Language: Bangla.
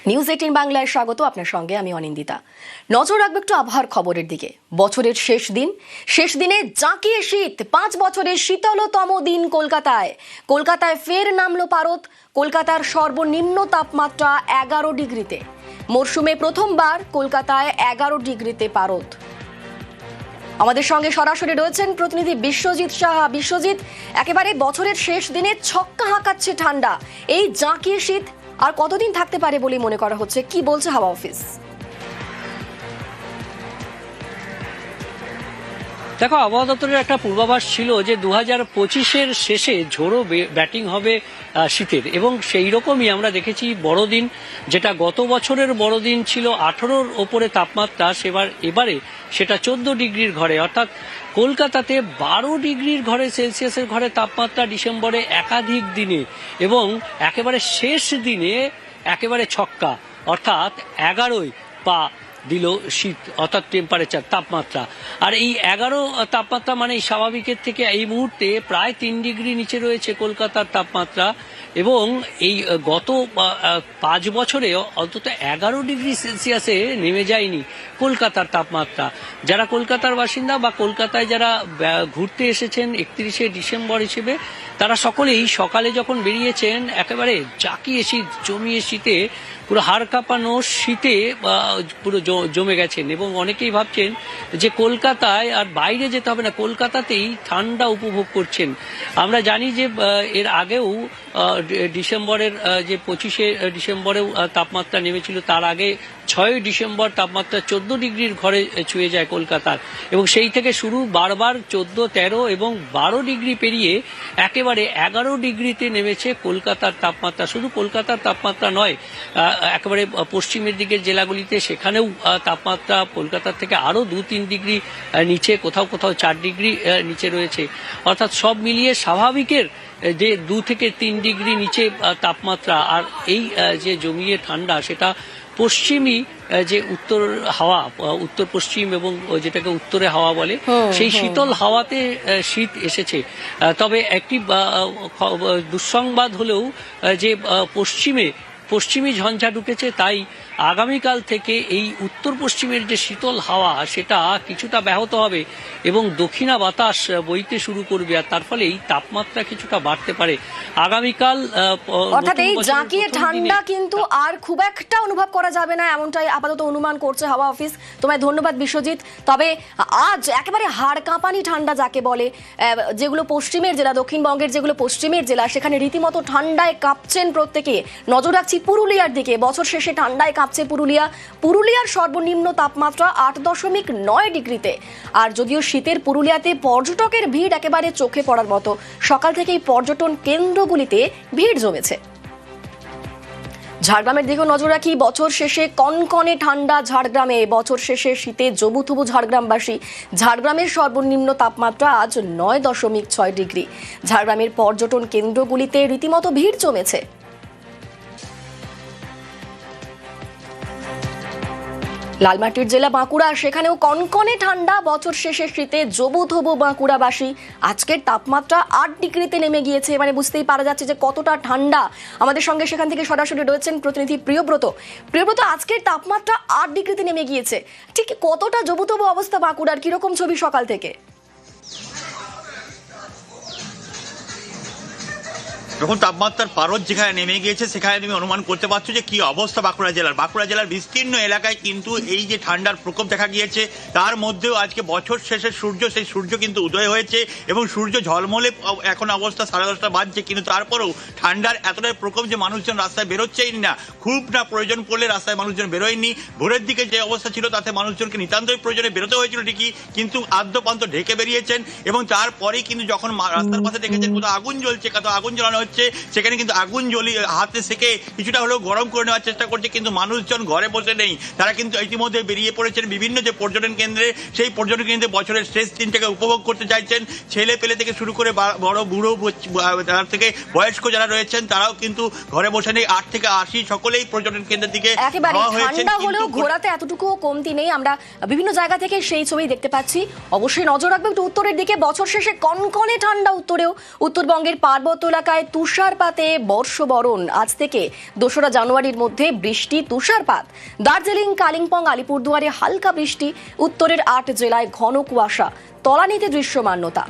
নিউজ 18 বাংলায় স্বাগত। আপনার সঙ্গে আমি অনিন্দিতা। নজর রাখবো একটু আবহাওয়ার খবরের দিকে। বছরের শেষ দিনে জাঁকিয়ে শীত। 5 বছরের শীতলতম দিন কলকাতায় ফের নামলো পারদ। কলকাতার সর্বনিম্ন তাপমাত্রা 11 ডিগ্রিতে। মরশুমে প্রথমবার কলকাতায় 11 ডিগ্রিতে পারদ। আমাদের সঙ্গে সরাসরি রয়েছেন প্রতিনিধি বিশ্বজিৎ সাহা। বিশ্বজিৎ, একেবারে বছরের শেষ দিনে ছক্কা হাঁকাচ্ছে ঠান্ডা। এই জাঁকিয়ে শীত আর কতদিন থাকতে পারে বলে মনে করা হচ্ছে, কি বলছে হাওয়া অফিস? দেখো, আবহাওয়া দপ্তরের একটা পূর্বাভাস ছিল যে 2025-এর শেষে ঝোড়ো ব্যাটিং হবে শীতের, এবং সেই রকমই আমরা দেখেছি। বড়দিন, যেটা গত বছরের বড়দিন ছিল 18-র ওপরে তাপমাত্রা, এবারে সেটা 14 ডিগ্রির ঘরে, অর্থাৎ কলকাতাতে 12 ডিগ্রির ঘরে সেলসিয়াসের ঘরে তাপমাত্রা ডিসেম্বরে একাধিক দিনে, এবং একেবারে শেষ দিনে একেবারে ছক্কা, অর্থাৎ 11ই পা দিল শীত, অর্থাৎ টেম্পারেচার তাপমাত্রা। আর এই 11 তাপমাত্রা মানে স্বাভাবিকের থেকে এই মুহূর্তে প্রায় 3 ডিগ্রি নিচে রয়েছে কলকাতার তাপমাত্রা, এবং এই গত 5 বছরে অন্তত 11 ডিগ্রি সেলসিয়াসে নেমে যায়নি কলকাতার তাপমাত্রা। যারা কলকাতার বাসিন্দা বা কলকাতায় যারা ঘুরতে এসেছেন 31শে ডিসেম্বর হিসেবে, তারা সকলেই সকালে যখন বেরিয়েছেন একেবারে জাঁকিয়ে শীত, জমিয়ে শীতে, পুরো হাড় কাঁপানো শীতে পুরো জমে গেছেন, এবং অনেকেই ভাবছেন যে কলকাতায় আর বাইরে যেতে হবে না, কলকাতাতেই ঠান্ডা উপভোগ করছেন। আমরা জানি যে এর আগেও ডিসেম্বরের যে 25শে ডিসেম্বরেও তাপমাত্রা নেমেছিল, তার আগে 6ই ডিসেম্বর তাপমাত্রা 14 ডিগ্রির ঘরে ছুঁয়ে যায় কলকাতার, এবং সেই থেকে শুরু বারবার 14, 13 এবং 12 ডিগ্রি পেরিয়ে একেবারে 11 ডিগ্রিতে নেমেছে কলকাতার তাপমাত্রা। শুধু কলকাতার তাপমাত্রা নয়, একেবারে পশ্চিমের দিকের জেলাগুলিতে সেখানেও তাপমাত্রা কলকাতার থেকে আরও 2-3 ডিগ্রি নিচে, কোথাও 4 ডিগ্রি নিচে রয়েছে। অর্থাৎ সব মিলিয়ে স্বাভাবিকের যে 2 থেকে 3 ডিগ্রি নিচে তাপমাত্রা। আর এই যে জমিয়ে ঠান্ডা, সেটা পশ্চিমী যে উত্তর হাওয়া, উত্তর পশ্চিম এবং যেটাকে উত্তরে হাওয়া বলে, সেই শীতল হাওয়াতে শীত এসেছে। তবে একটি দুঃসংবাদ হলেও যে পশ্চিমী ঝঞ্ঝা ঢুকেছে, তাই আগামীকাল থেকে এই উত্তর পশ্চিমের যে শীতল হাওয়া, সেটা কিছুটা ব্যাহত হবে এবং দক্ষিণা বাতাস বইতে শুরু করবে, আর তার ফলে এই তাপমাত্রা কিছুটা বাড়তে পারে আগামীকাল। অর্থাৎ এই জাঁকিয়ে ঠান্ডা কিন্তু আর খুব একটা অনুভব করা যাবে না, এমনটাই আপাতত অনুমান করছে হাওয়া অফিস। তোমায় ধন্যবাদ বিশ্বজিৎ। তবে আজ একেবারে হাড় কাঁপানি ঠান্ডা যাকে বলে, যেগুলো পশ্চিমের জেলা, দক্ষিণবঙ্গের যেগুলো পশ্চিমের জেলা, সেখানে রীতিমতো ঠান্ডায় কাঁপছেন প্রত্যেকে। নজর রাখছি পুরুলিয়ার দিকে। বছর শেষে ঠান্ডায় কাঁপছে পুরুলিয়ার সর্বনিম্ন তাপমাত্রা 8.9 ডিগ্রিতে। আর যদিও শীতের পুরুলিয়াতে পর্যটকের ভিড় একেবারে চোখে পড়ার মতো, সকাল থেকেই পর্যটন কেন্দ্রগুলিতে ভিড় জমেছে। ঝাড়গ্রামের দিকেও নজর রাখি। বছর শেষে কনকনে ঠান্ডা ঝাড়গ্রামে। বছর শেষে শীতে জবুথবু ঝাড়গ্রামবাসী। ঝাড়গ্রামের সর্বনিম্ন তাপমাত্রা আজ 9.6 ডিগ্রি। ঝাড়গ্রামের পর্যটন কেন্দ্রগুলিতে রীতিমতো ভিড় জমেছে। লালমাটির জেলা বাঁকুড়া, সেখানেও কনকনে ঠান্ডা। বছর শেষে শীতে জবুথবু বাঁকুড়াবাসী। আজকের তাপমাত্রা 8 ডিগ্রিতে নেমে গিয়েছে, মানে বুঝতেই পারা যাচ্ছে যে কতটা ঠান্ডা। আমাদের সঙ্গে সেখান থেকে সরাসরি রয়েছেন প্রতিনিধি প্রিয়ব্রত। আজকের তাপমাত্রা 8 ডিগ্রিতে নেমে গিয়েছে, ঠিক কতটা জবুথবু অবস্থা বাঁকুড়ার, কিরকম ছবি সকাল থেকে? যখন তাপমাত্রার পারদ যেখানে নেমে গিয়েছে, সেখানে তুমি অনুমান করতে পারছো যে কি অবস্থা বাঁকুড়া জেলার বিস্তীর্ণ এলাকায় কিন্তু এই যে ঠান্ডার প্রকোপ দেখা গিয়েছে, তার মধ্যেও আজকে বছর শেষের সেই সূর্য কিন্তু উদয় হয়েছে, এবং সূর্য ঝলমলে এখন অবস্থা 10:30 বাজছে, কিন্তু তারপরেও ঠান্ডার এতটাই প্রকোপ যে মানুষজন রাস্তায় বেরোচ্ছেই না। খুব না প্রয়োজন পড়লে রাস্তায় মানুষজন বেরোয়নি। ভোরের দিকে যে অবস্থা ছিল, তাতে মানুষজনকে নিতান্তই প্রয়োজনে বেরোতে হয়েছিল ঠিকই, কিন্তু আদ্যপান্ত ঢেকে বেরিয়েছেন। এবং তারপরেই কিন্তু যখন রাস্তার পাশে দেখেছেন কোথাও আগুন জ্বলছে, কোথাও আগুন জ্বালানো হচ্ছে, সেখানে কিন্তু আগুন হাতে সেকে কিছুটা হলেও গরম করে নেওয়ার চেষ্টা করছে। কিন্তু মানুষজন ঘরে বসে নেই, তারা কিন্তু ইতিমধ্যে বেরিয়ে পড়েছেন বিভিন্ন যে পর্যটন কেন্দ্রে। সেই পর্যটন কেন্দ্রে বছরের শেষ দিনটাকে উপভোগ করতে চাইছেন। ছেলে পেলে থেকে শুরু করে বড় বুড়ো, তার থেকে বয়স্ক যারা রয়েছেন, তারাও কিন্তু ঘরে বসে নেই। 8 থেকে 80 সকলেই পর্যটন কেন্দ্রের দিকে ঠান্ডা হলেও ঘোরাতে এতটুকু কমতি নেই। আমরা বিভিন্ন জায়গা থেকে সেই ছবি দেখতে পাচ্ছি। অবশ্যই নজর রাখবে একটু উত্তরের দিকে। বছর শেষে কনকনে ঠান্ডা উত্তরেও। উত্তরবঙ্গের পার্বত্য এলাকায় তুষারপাতে বর্ষবরণ। আজ থেকে 2রা জানুয়ারির মধ্যে বৃষ্টি, তুষারপাত। দার্জিলিং, কালিম্পং, আলিপুরদুয়ারে হালকা বৃষ্টি, উত্তরের 8 জেলায় ঘন কুয়াশা, তলানিতে দৃশ্যমানতা।